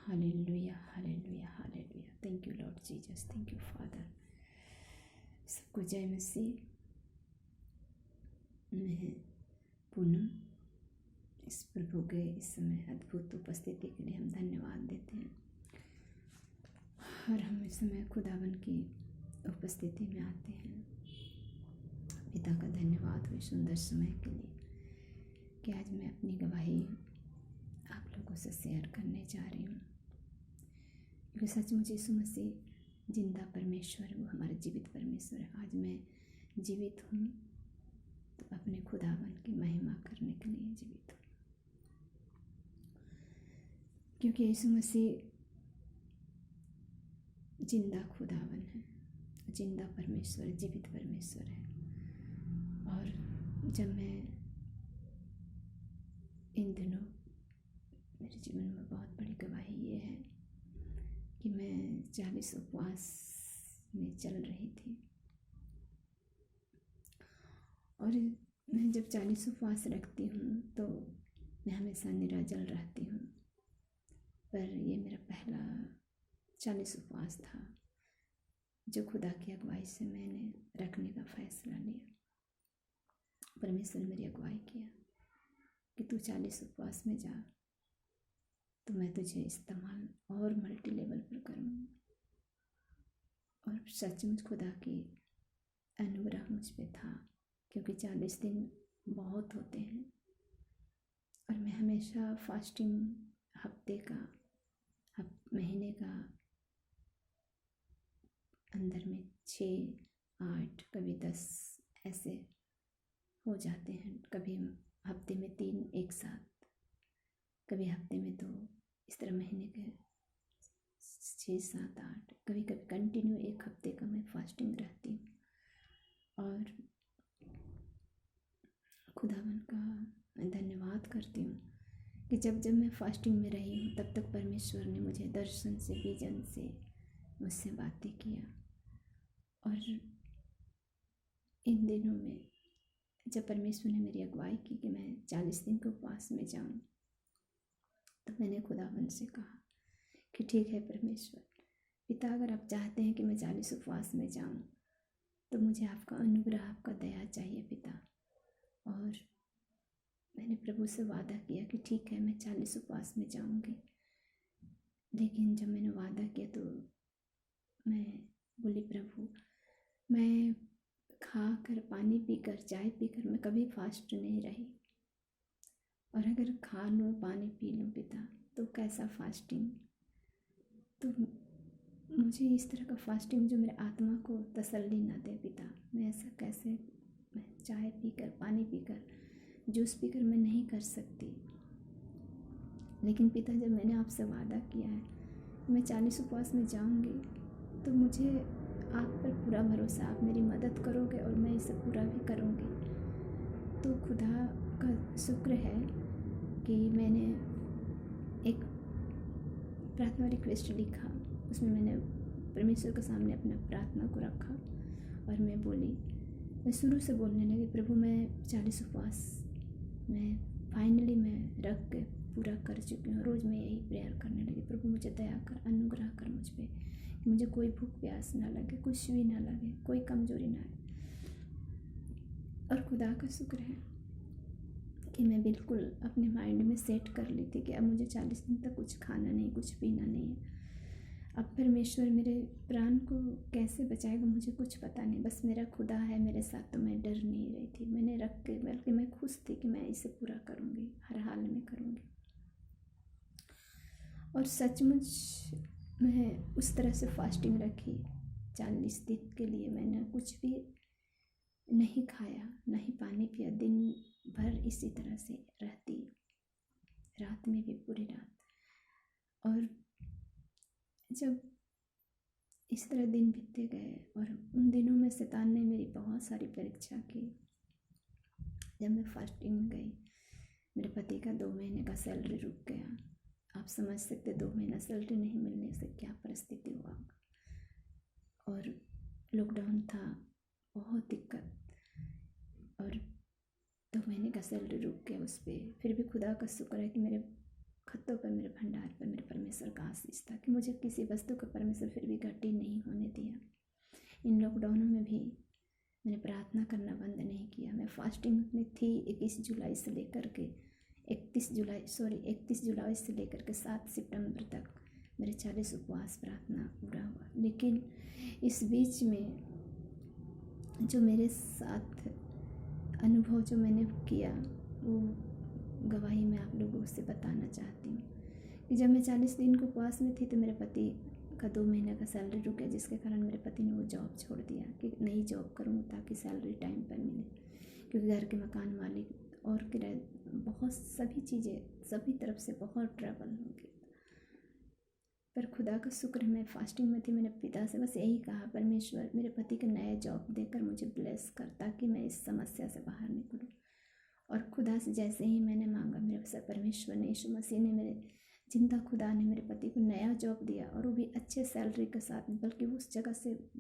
Hallelujah hallelujah hallelujah. Thank you Lord Jesus, thank you father. सबको जय मसीह। मैं पूनम, इस प्रभु के इस समय अद्भुत उपस्थिति के लिए हम धन्यवाद देते हैं और हम इस समय खुदावन की उपस्थिति में आते हैं। पिता का धन्यवाद हो सुंदर समय के लिए कि आज मैं अपनी गवाही आप लोगों से शेयर करने जा रही हूँ, क्योंकि सचमुच यीशु मसीह जिंदा परमेश्वर है, वो हमारा जीवित परमेश्वर है। आज मैं जीवित हूँ तो अपने खुदावन की महिमा करने के लिए जीवित हूँ, क्योंकि यीशु मसीह जिंदा खुदावन है, जिंदा परमेश्वर, जीवित परमेश्वर है। और जब मैं इन दिनों मेरे जीवन में बहुत बड़ी गवाही ये है कि मैं 40 उपवास में चल रही थी, और मैं जब 40 उपवास रखती हूँ तो मैं हमेशा निराजल रहती हूँ, पर ये मेरा पहला 40 उपवास था जो खुदा की अगुवाई से मैंने रखने का फैसला लिया। परमेश्वर ने मेरी अगुवाई किया कि तू 40 उपवास में जा, तो मैं तुझे इस्तेमाल और मल्टी लेवल पर करूँगी। और सचमुच खुदा की अनुग्रह मुझ पे था, क्योंकि 40 दिन बहुत होते हैं और मैं हमेशा फास्टिंग हफ्ते का महीने का अंदर में 6, 8, कभी 10 ऐसे हो जाते हैं। कभी हफ्ते में 3 एक साथ, कभी हफ्ते में 2, इस तरह महीने के 6, 7, 8, कभी कभी कंटिन्यू एक हफ्ते का मैं फास्टिंग रहती हूँ। और खुदावन का मैं धन्यवाद करती हूँ कि जब जब मैं फास्टिंग में रही हूँ तब तक परमेश्वर ने मुझे दर्शन से, विजन से मुझसे बातें किया। और इन दिनों में जब परमेश्वर ने मेरी अगुवाई की कि मैं 40 दिन के उपवास में जाऊँ, तो मैंने खुदावन से कहा कि ठीक है परमेश्वर पिता, अगर आप चाहते हैं कि मैं 40 उपवास में जाऊँ तो मुझे आपका अनुग्रह, आपका दया चाहिए पिता। और मैंने प्रभु से वादा किया कि ठीक है मैं 40 उपवास में जाऊँगी। लेकिन जब मैंने वादा किया तो मैं बोली, प्रभु मैं खाकर, पानी पीकर, चाय पीकर मैं कभी फास्ट नहीं रही, और अगर खा लूँ, पानी पी लूँ पिता, तो कैसा फास्टिंग। तो मुझे इस तरह का फास्टिंग जो मेरे आत्मा को तसल्ली ना दे पिता, मैं ऐसा कैसे, मैं चाय पीकर, पानी पीकर, जूस पीकर मैं नहीं कर सकती। लेकिन पिता, जब मैंने आपसे वादा किया है मैं 40 उपवास में जाऊंगी, तो मुझे आप पर पूरा भरोसा, आप मेरी मदद करोगे और मैं इसे पूरा भी करूंगी। तो खुदा का शुक्र है कि मैंने एक प्रार्थना रिक्वेस्ट लिखा, उसमें मैंने परमेश्वर के सामने अपना प्रार्थना को रखा और मैं बोली, मैं शुरू से बोलने लगी, प्रभु मैं 40 उपवास मैं फाइनली मैं रख के पूरा कर चुकी हूँ। रोज़ मैं यही प्रेयर करने लगी, प्रभु मुझे दया कर, अनुग्रह कर मुझ पे, कि मुझे कोई भूख प्यास ना लगे, कुछ भी ना लगे, कोई कमजोरी ना आए। और खुदा का शुक्र है कि मैं बिल्कुल अपने माइंड में सेट कर ली थी कि अब मुझे 40 दिन तक कुछ खाना नहीं, कुछ पीना नहीं है। अब परमेश्वर मेरे प्राण को कैसे बचाएगा मुझे कुछ पता नहीं, बस मेरा खुदा है मेरे साथ, तो मैं डर नहीं रही थी। मैंने रख के, बल्कि मैं खुश थी कि मैं इसे पूरा करूँगी, हर हाल में करूँगी। और सचमुच मैं उस तरह से फास्टिंग रखी 40 दिन के लिए। मैंने कुछ भी नहीं खाया, नहीं पानी पिया, दिन भर इसी तरह से रहती, रात में भी पूरी रात। और जब इस तरह दिन बीतते गए, और उन दिनों में शैतान ने मेरी बहुत सारी परीक्षा की। जब मैं फास्टिंग में गई, मेरे पति का 2 महीने का सैलरी रुक गया। आप समझ सकते 2 महीना सैलरी नहीं मिलने से क्या परिस्थिति हुआ। और लॉकडाउन था, बहुत दिक्कत, और 2 महीने का सैलरी रुक गया उस पर। फिर भी खुदा का शुक्र है कि मेरे खतों पर, मेरे भंडार पर मेरे परमेश्वर परमेश्वर का आशीष था कि मुझे किसी वस्तु का परमेश्वर फिर भी घटी नहीं होने दिया। इन लॉकडाउनों में भी मैंने प्रार्थना करना बंद नहीं किया। मैं फास्टिंग में थी 21 जुलाई से लेकर के 31 जुलाई से लेकर के 7 सितंबर तक मेरे 40 उपवास प्रार्थना पूरा हुआ। लेकिन इस बीच में जो मेरे साथ अनुभव जो मैंने किया वो गवाही मैं आप लोगों से बताना चाहती हूँ कि जब मैं 40 दिन के उपवास में थी तो मेरे पति का 2 महीने का सैलरी रुक गया, जिसके कारण मेरे पति ने वो जॉब छोड़ दिया कि नई जॉब करूँ ताकि सैलरी टाइम पर मिले, क्योंकि घर के मकान मालिक और किराए बहुत सभी चीज़ें सभी तरफ से बहुत ट्रबल हो गई। पर खुदा का शुक्र मैं फास्टिंग में थी। मैंने पिता से बस यही कहा, परमेश्वर मेरे पति को नया जॉब देकर मुझे ब्लेस कर ताकि मैं इस समस्या से बाहर निकलूँ। और खुदा से जैसे ही मैंने मांगा, मेरे परमेश्वर ने, यीशु मसीह ने, मेरे जिंदा खुदा ने मेरे पति को नया जॉब दिया और वो भी अच्छे सैलरी के साथ, बल्कि उस जगह से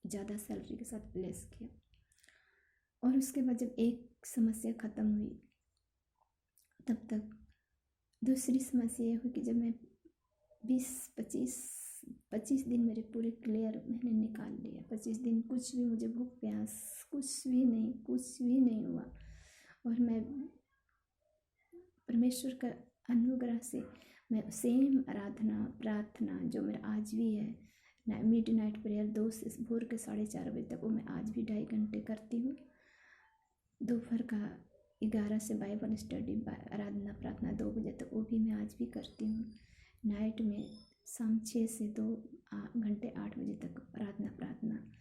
ज़्यादा सैलरी के साथ ब्लेस किया। और उसके बाद जब एक समस्या ख़त्म हुई तब तक दूसरी समस्या ये हुई कि जब मैं 20-25 दिन मेरे पूरे क्लियर मैंने निकाल लिया। 25 दिन कुछ भी मुझे भूख प्यास कुछ भी नहीं हुआ। और मैं परमेश्वर का अनुग्रह से मैं सेम आराधना प्रार्थना जो मेरा आज भी है, मिडनाइट प्रेयर 2 से भोर के 4:30 बजे तक, वो मैं आज भी 2.5 घंटे करती हूँ। दोपहर का 11 से बाइबल स्टडी आराधना प्रार्थना 2 बजे तक, वो भी मैं आज भी करती हूँ। नाइट में शाम 6 से 2 घंटे 8 बजे तक आराधना प्रार्थना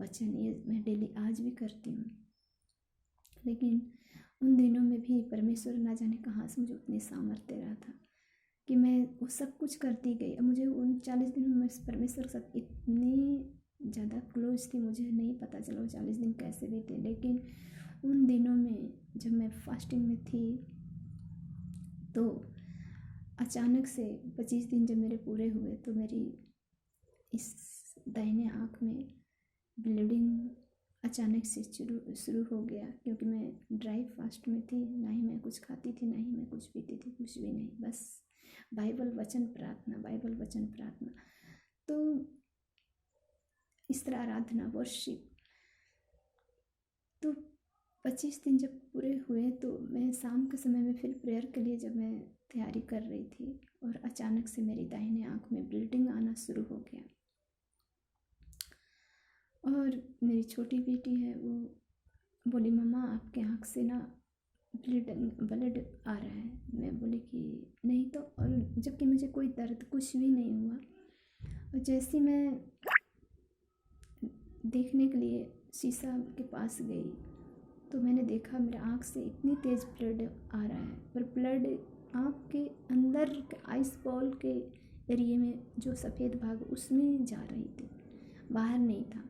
वचन, ये मैं डेली आज भी करती हूँ। लेकिन उन दिनों में भी परमेश्वर ना जाने कहाँ से मुझे उतनी सामर्थ्य दे रहा था कि मैं वो सब कुछ करती गई। अब मुझे उन 40 दिनों में परमेश्वर के साथ इतनी ज़्यादा क्लोज थी, मुझे नहीं पता चला वो 40 दिन कैसे बीते। लेकिन उन दिनों में जब मैं फास्टिंग में थी तो अचानक से 25 दिन जब मेरे पूरे हुए तो मेरी इस दाहिने आँख में ब्लीडिंग अचानक से शुरू हो गया, क्योंकि मैं ड्राई फास्ट में थी। ना ही मैं कुछ खाती थी, ना ही मैं कुछ पीती थी, कुछ भी नहीं, बस बाइबल वचन प्रार्थना। तो इस तरह आराधना वर्शिप। तो 25 दिन जब पूरे हुए तो मैं शाम के समय में फिर प्रेयर के लिए जब मैं तैयारी कर रही थी और अचानक से मेरी दाहिने आँख में ब्लीडिंग आना शुरू हो गया। और मेरी छोटी बेटी है, वो बोली मम्मा आपके आँख से ना ब्लड आ रहा है। मैं बोली कि नहीं तो, और जबकि मुझे कोई दर्द कुछ भी नहीं हुआ। और जैसे मैं देखने के लिए शीशा के पास गई तो मैंने देखा मेरे आँख से इतनी तेज़ ब्लड आ रहा है, पर ब्लड आँख के अंदर आइस बॉल के एरिए में जो सफ़ेद भाग उसमें जा रही थी, बाहर नहीं था।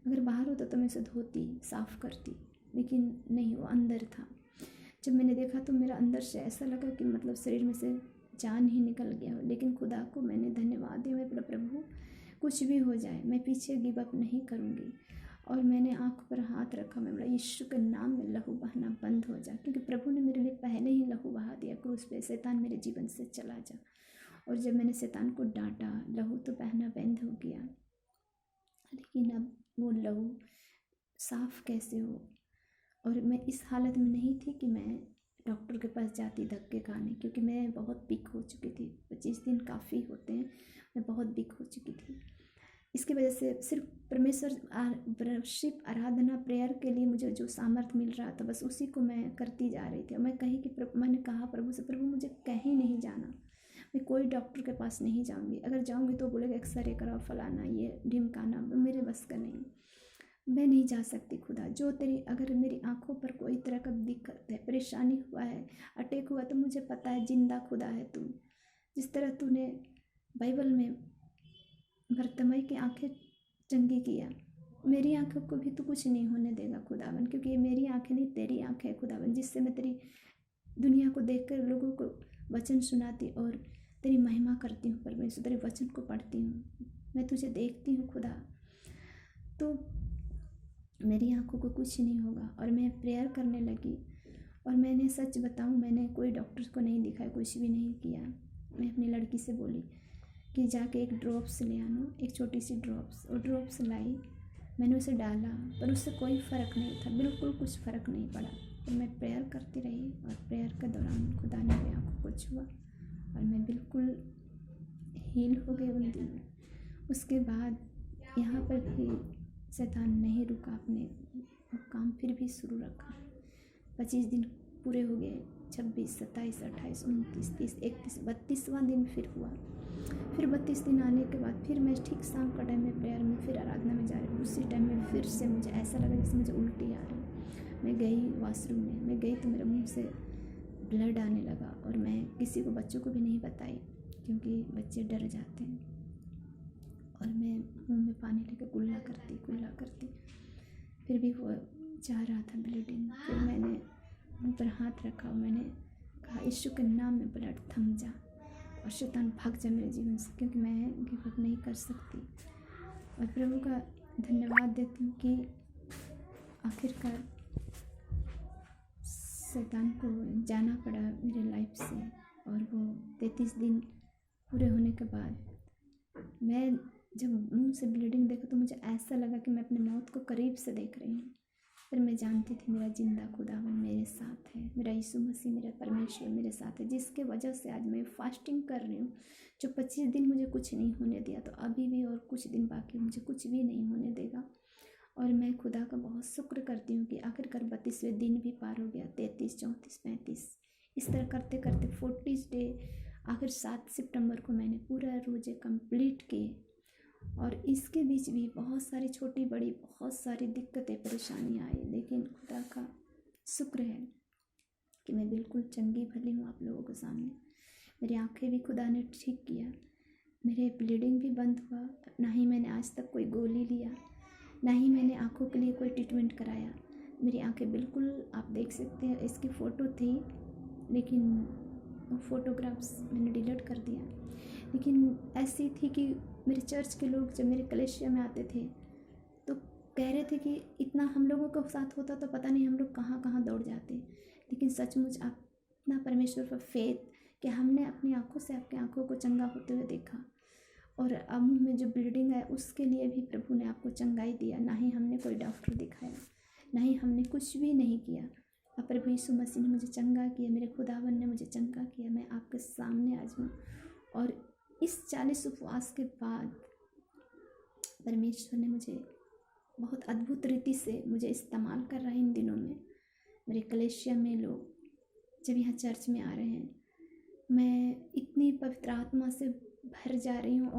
अगर बाहर होता तो मैं उसे धोती साफ़ करती, लेकिन नहीं, वो अंदर था। जब मैंने देखा तो मेरा अंदर से ऐसा लगा कि मतलब शरीर में से जान ही निकल गया हो। लेकिन खुदा को मैंने धन्यवाद दिया, मैं बोला प्रभु कुछ भी हो जाए मैं पीछे गिव अप नहीं करूँगी। और मैंने आँख पर हाथ रखा, मैं बोला यीशु के नाम में लहू बहना बंद हो जा, क्योंकि प्रभु ने मेरे लिए पहले ही लहू बहा दिया क्रूस पे, शैतान मेरे जीवन से चला जा। और जब मैंने शैतान को डांटा, लहू तो बहना बंद हो गया, लेकिन अब वो लहू साफ कैसे हो। और मैं इस हालत में नहीं थी कि मैं डॉक्टर के पास जाती धक्के खाने, क्योंकि मैं बहुत वीक हो चुकी थी। 25 दिन काफ़ी होते हैं, मैं बहुत वीक हो चुकी थी। इसकी वजह से सिर्फ परमेश्वर वर्शिप आराधना प्रेयर के लिए मुझे जो सामर्थ्य मिल रहा था बस उसी को मैं करती जा रही थी। और मैं कही कि मैंने कहा प्रभु से, प्रभु मुझे कहीं नहीं जाना, मैं कोई डॉक्टर के पास नहीं जाऊंगी। अगर जाऊंगी तो बोलेगा एक्सरे कराओ, फलाना ये ढिमकाना, मेरे बस का नहीं, मैं नहीं जा सकती। खुदा जो तेरी, अगर मेरी आंखों पर कोई तरह का दिक्कत है, परेशानी हुआ है, अटैक हुआ, तो मुझे पता है जिंदा खुदा है तू। जिस तरह तूने बाइबल में भरतमई की आंखें चंगी किया, मेरी आंखों को भी तू कुछ नहीं होने देगा खुदावन, क्योंकि ये मेरी आंखें नहीं तेरी आंखें है खुदावन, जिससे मैं तेरी दुनिया को देखकर लोगों को वचन सुनाती और तेरी महिमा करती हूँ परमेश्वर, तेरे वचन को पढ़ती हूँ, मैं तुझे देखती हूँ खुदा। तो मेरी आंखों को कुछ नहीं होगा। और मैं प्रेयर करने लगी। और मैंने सच बताऊँ, मैंने कोई डॉक्टर को नहीं दिखाया, कुछ भी नहीं किया। मैं अपनी लड़की से बोली कि जाके एक ड्रॉप्स ले आना, एक छोटी सी ड्रॉप्स, और ड्रॉप्स लाई। मैंने उसे डाला पर उससे कोई फ़र्क नहीं था, बिल्कुल कुछ फ़र्क नहीं पड़ा। फिर मैं प्रेयर करती रही और प्रेयर के दौरान खुदा ने मेरी आँखों को छुआ और मैं बिल्कुल हील हो गई उन दिनों। उसके बाद यहाँ पर भी शैतान नहीं रुका, अपने काम फिर भी शुरू रखा। 25 दिन पूरे हो गए, 26, 27, 28, 29, 30, 31, 32वां दिन फिर हुआ। फिर 32 दिन आने के बाद फिर मैं ठीक शाम का टाइम में प्रेयर में फिर आराधना में जा रही हूँ। उसी टाइम में फिर से मुझे ऐसा लगा जैसे मुझे उल्टी आ रही। मैं गई वॉशरूम में, मैं गई तो मेरे मुंह से ब्लड आने लगा और मैं किसी को, बच्चों को भी नहीं बताई क्योंकि बच्चे डर जाते हैं। और मैं मुंह में पानी लेकर कुल्ला करती फिर भी वो जा रहा था ब्लीडिंग। फिर मैंने मुंह पर हाथ रखा और मैंने कहा यीशु के नाम में ब्लड थम जा और शैतान भाग जा मेरे जीवन से, क्योंकि मैं गिव अप नहीं कर सकती। और प्रभु का धन्यवाद देती हूँ कि आखिरकार शैतान को जाना पड़ा मेरे लाइफ से। और वो 33 दिन पूरे होने के बाद मैं जब मुंह से ब्लीडिंग देखा तो मुझे ऐसा लगा कि मैं अपनी मौत को करीब से देख रही हूँ। पर मैं जानती थी मेरा जिंदा खुदावन मेरे साथ है, मेरा यीशु मसीह, मेरा परमेश्वर मेरे साथ है, जिसके वजह से आज मैं फास्टिंग कर रही हूँ। जो 25 दिन मुझे कुछ नहीं होने दिया, तो अभी भी और कुछ दिन बाकी मुझे कुछ भी नहीं होने देगा। और मैं खुदा का बहुत शुक्र करती हूँ कि आखिरकार 32वें दिन भी पार हो गया, 33, 34, 35, इस तरह करते करते 40 डे आखिर 7 सितंबर को मैंने पूरा रोज़े कंप्लीट किए। और इसके बीच भी बहुत सारी छोटी बड़ी बहुत सारी दिक्कतें परेशानियाँ आई, लेकिन खुदा का शुक्र है कि मैं बिल्कुल चंगी भली हूँ आप लोगों के सामने। मेरी आंखें भी खुदा ने ठीक किया, मेरे ब्लीडिंग भी बंद हुआ। ना ही मैंने आज तक कोई गोली लिया, ना ही मैंने आँखों के लिए कोई ट्रीटमेंट कराया। मेरी आंखें बिल्कुल, आप देख सकते हैं, इसकी फ़ोटो थी लेकिन वो फ़ोटोग्राफ्स मैंने डिलीट कर दिया। लेकिन ऐसी थी कि मेरे चर्च के लोग जब मेरे कलेशिया में आते थे तो कह रहे थे कि इतना हम लोगों के साथ होता तो पता नहीं हम लोग कहाँ कहाँ दौड़ जाते। लेकिन सचमुच आप इतना परमेश्वर पर फेथ कि हमने अपनी आंखों से आपकी आंखों को चंगा होते हुए देखा। और अब मुँह में जो ब्लीडिंग है उसके लिए भी प्रभु ने आपको चंगाई दिया। ना ही हमने कोई डॉक्टर दिखाया, ना ही हमने कुछ भी नहीं किया। अब प्रभु यीशु मसीह ने मुझे चंगा किया, मेरे खुदावन ने मुझे चंगा किया। मैं आपके सामने आज हूँ और इस 40 उपवास के बाद परमेश्वर ने मुझे बहुत अद्भुत रीति से मुझे इस्तेमाल कर रहा है। इन दिनों में मेरे कलेशिया में लोग जब यहाँ चर्च में आ रहे हैं, मैं इतनी पवित्र आत्मा से भर जा रही हूँ और